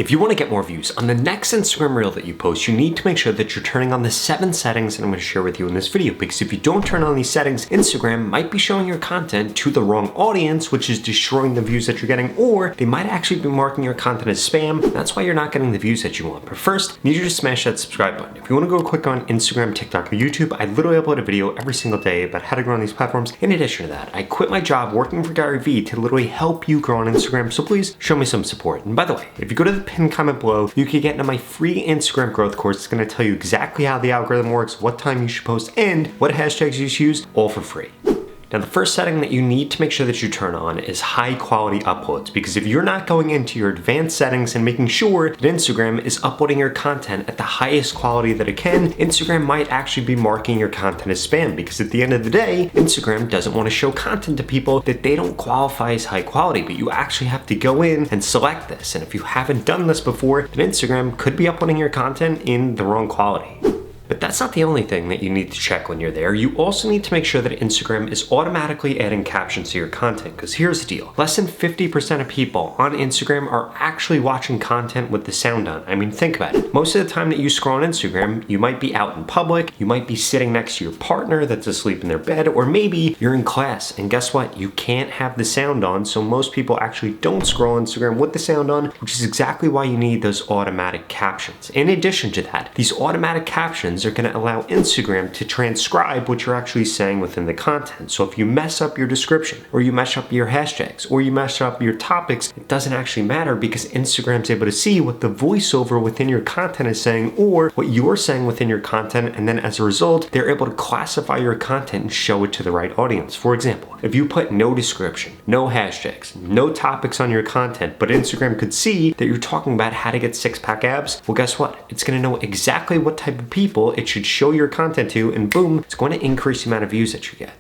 If you want to get more views on the next Instagram reel that you post, you need to make sure that you're turning on the 7 settings that I'm going to share with you in this video, because if you don't turn on these settings, Instagram might be showing your content to the wrong audience, which is destroying the views that you're getting, or they might actually be marking your content as spam. That's why you're not getting the views that you want. But first, I need you to smash that subscribe button. If you want to go quick on Instagram, TikTok, or YouTube, I literally upload a video every single day about how to grow on these platforms. In addition to that, I quit my job working for Gary Vee to literally help you grow on Instagram, so please show me some support. And by the way, if you go to the pinned comment below, you can get into my free Instagram growth course. It's going to tell you exactly how the algorithm works, what time you should post, and what hashtags you should use, all for free. Now, the first setting that you need to make sure that you turn on is high quality uploads, because if you're not going into your advanced settings and making sure that Instagram is uploading your content at the highest quality that it can, Instagram might actually be marking your content as spam, because at the end of the day, Instagram doesn't want to show content to people that they don't qualify as high quality, but you actually have to go in and select this. And if you haven't done this before, then Instagram could be uploading your content in the wrong quality. But that's not the only thing that you need to check when you're there. You also need to make sure that Instagram is automatically adding captions to your content, because here's the deal. Less than 50% of people on Instagram are actually watching content with the sound on. I mean, think about it. Most of the time that you scroll on Instagram, you might be out in public, you might be sitting next to your partner that's asleep in their bed, or maybe you're in class, and guess what? You can't have the sound on, so most people actually don't scroll Instagram with the sound on, which is exactly why you need those automatic captions. In addition to that, these automatic captions are going to allow Instagram to transcribe what you're actually saying within the content. So if you mess up your description, or you mess up your hashtags, or you mess up your topics, it doesn't actually matter, because Instagram's able to see what the voiceover within your content is saying, or what you're saying within your content, and then as a result, they're able to classify your content and show it to the right audience. For example, if you put no description, no hashtags, no topics on your content, but Instagram could see that you're talking about how to get six-pack abs, well, guess what? It's going to know exactly what type of people it should show your content to, and boom, it's going to increase the amount of views that you get.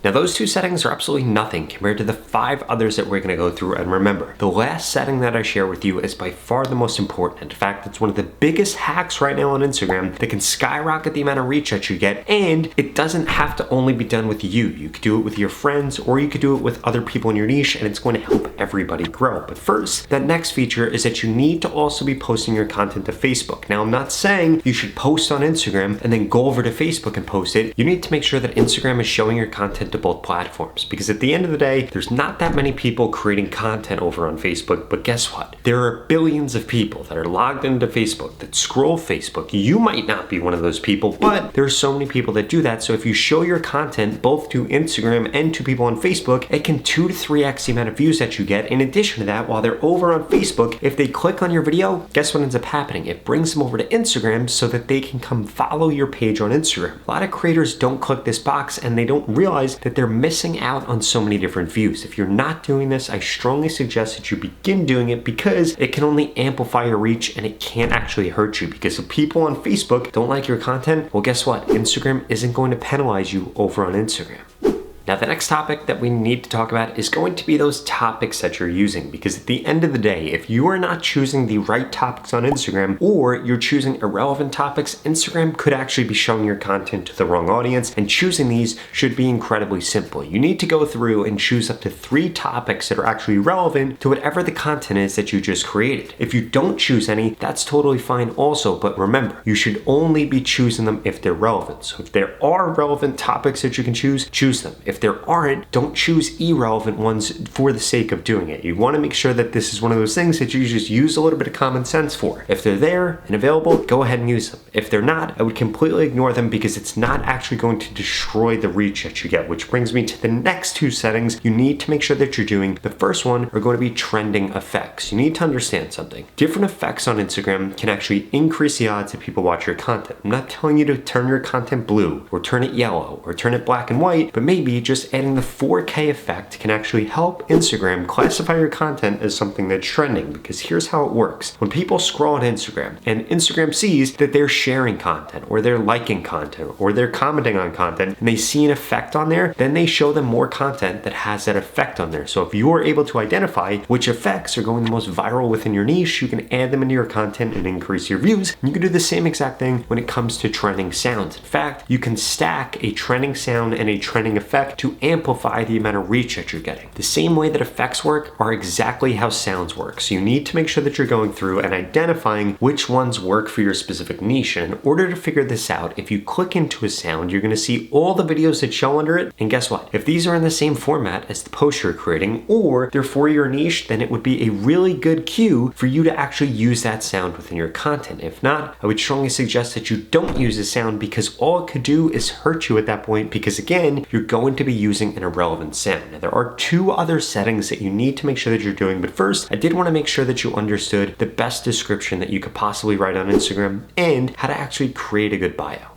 Now, those 2 settings are absolutely nothing compared to the 5 others that we're going to go through. And remember, the last setting that I share with you is by far the most important. In fact, it's one of the biggest hacks right now on Instagram that can skyrocket the amount of reach that you get. And it doesn't have to only be done with you. You could do it with your friends, or you could do it with other people in your niche, and it's going to help everybody grow. But first, that next feature is that you need to also be posting your content to Facebook. Now, I'm not saying you should post on Instagram and then go over to Facebook and post it. You need to make sure that Instagram is showing your content to both platforms, because at the end of the day, there's not that many people creating content over on Facebook, but guess what? There are billions of people that are logged into Facebook, that scroll Facebook. You might not be one of those people, but there are so many people that do that. So if you show your content both to Instagram and to people on Facebook, it can 2 to 3x the amount of views that you get. In addition to that, while they're over on Facebook, if they click on your video, guess what ends up happening? It brings them over to Instagram so that they can come follow your page on Instagram. A lot of creators don't click this box, and they don't realize that they're missing out on so many different views. If you're not doing this, I strongly suggest that you begin doing it, because it can only amplify your reach, and it can't actually hurt you. Because if people on Facebook don't like your content, well, guess what? Instagram isn't going to penalize you over on Instagram. Now, the next topic that we need to talk about is going to be those topics that you're using, because at the end of the day, if you are not choosing the right topics on Instagram, or you're choosing irrelevant topics, Instagram could actually be showing your content to the wrong audience, and choosing these should be incredibly simple. You need to go through and choose up to 3 topics that are actually relevant to whatever the content is that you just created. If you don't choose any, that's totally fine also, but remember, you should only be choosing them if they're relevant. So if there are relevant topics that you can choose them. If there aren't, don't choose irrelevant ones for the sake of doing it. You want to make sure that this is one of those things that you just use a little bit of common sense for. If they're there and available, go ahead and use them. If they're not, I would completely ignore them, because it's not actually going to destroy the reach that you get, which brings me to the next 2 settings you need to make sure that you're doing. The first one are going to be trending effects. You need to understand something. Different effects on Instagram can actually increase the odds that people watch your content. I'm not telling you to turn your content blue, or turn it yellow, or turn it black and white, but maybe just adding the 4K effect can actually help Instagram classify your content as something that's trending. Because here's how it works. When people scroll on Instagram, and Instagram sees that they're sharing content, or they're liking content, or they're commenting on content, and they see an effect on there, then they show them more content that has that effect on there. So if you are able to identify which effects are going the most viral within your niche, you can add them into your content and increase your views. And you can do the same exact thing when it comes to trending sounds. In fact, you can stack a trending sound and a trending effect effect to amplify the amount of reach that you're getting. The same way that effects work are exactly how sounds work. So you need to make sure that you're going through and identifying which ones work for your specific niche. And in order to figure this out, if you click into a sound, you're going to see all the videos that show under it. And guess what? If these are in the same format as the post you're creating, or they're for your niche, then it would be a really good cue for you to actually use that sound within your content. If not, I would strongly suggest that you don't use the sound, because all it could do is hurt you at that point, because again, you're going to be using an irrelevant sound. Now, there are two other settings that you need to make sure that you're doing, but first, I did want to make sure that you understood the best description that you could possibly write on Instagram and how to actually create a good bio.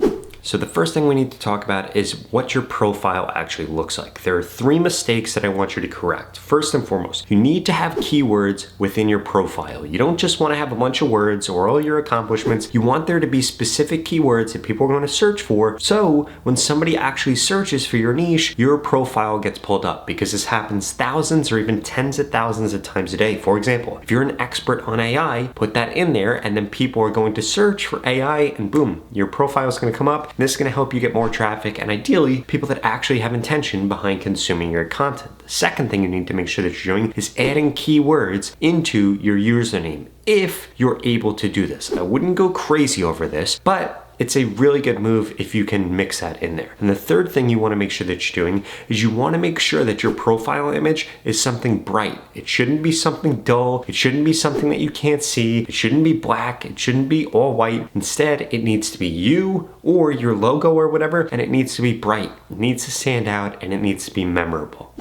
So the first thing we need to talk about is what your profile actually looks like. There are 3 mistakes that I want you to correct. First and foremost, you need to have keywords within your profile. You don't just want to have a bunch of words or all your accomplishments. You want there to be specific keywords that people are going to search for. So when somebody actually searches for your niche, your profile gets pulled up, because this happens thousands or even tens of thousands of times a day. For example, if you're an expert on AI, put that in there, and then people are going to search for AI, and boom, your profile is going to come up. This is going to help you get more traffic, and ideally people that actually have intention behind consuming your content. The second thing you need to make sure that you're doing is adding keywords into your username, if you're able to do this. I wouldn't go crazy over this, but it's a really good move if you can mix that in there. And the third thing you want to make sure that you're doing is you want to make sure that your profile image is something bright. It shouldn't be something dull. It shouldn't be something that you can't see. It shouldn't be black. It shouldn't be all white. Instead, it needs to be you or your logo or whatever, and it needs to be bright. It needs to stand out, and it needs to be memorable.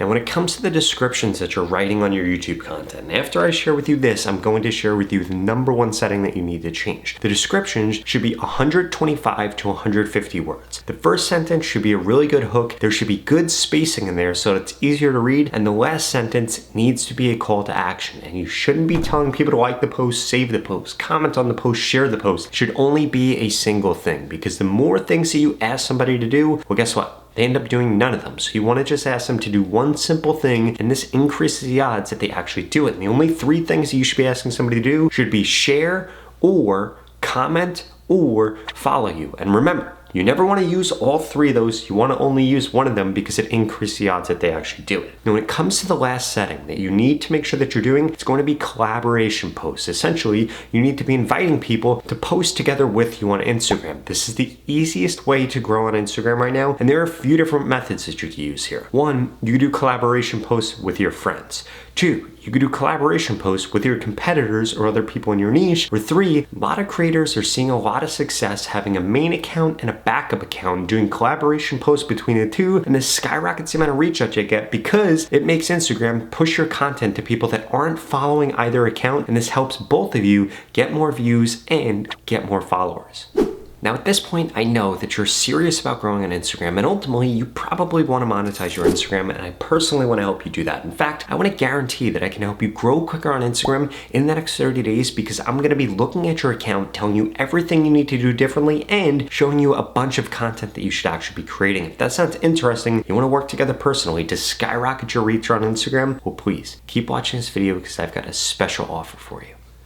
Now, when it comes to the descriptions that you're writing on your YouTube content, after I share with you this, I'm going to share with you the number one setting that you need to change. The descriptions should be 125 to 150 words. The first sentence should be a really good hook. There should be good spacing in there so it's easier to read. And the last sentence needs to be a call to action. And you shouldn't be telling people to like the post, save the post, comment on the post, share the post. It should only be a single thing, because the more things that you ask somebody to do, well, guess what? They end up doing none of them. So you want to just ask them to do one simple thing, and this increases the odds that they actually do it. And the only 3 things that you should be asking somebody to do should be share, or comment, or follow you. And remember, you never want to use all 3 of those. You want to only use one of them, because it increases the odds that they actually do it. Now, when it comes to the last setting that you need to make sure that you're doing, it's going to be collaboration posts. Essentially, you need to be inviting people to post together with you on Instagram. This is the easiest way to grow on Instagram right now, and there are a few different methods that you can use here. 1, you can do collaboration posts with your friends. 2, you could do collaboration posts with your competitors or other people in your niche. Or 3, a lot of creators are seeing a lot of success having a main account and a backup account, doing collaboration posts between the two, and this skyrockets the amount of reach that you get, because it makes Instagram push your content to people that aren't following either account, and this helps both of you get more views and get more followers. Now, at this point, I know that you're serious about growing on Instagram, and ultimately you probably want to monetize your Instagram, and I personally want to help you do that. In fact, I want to guarantee that I can help you grow quicker on Instagram in the next 30 days, because I'm going to be looking at your account, telling you everything you need to do differently, and showing you a bunch of content that you should actually be creating. If that sounds interesting, you want to work together personally to skyrocket your reach on Instagram, well, please keep watching this video, because I've got a special offer for you.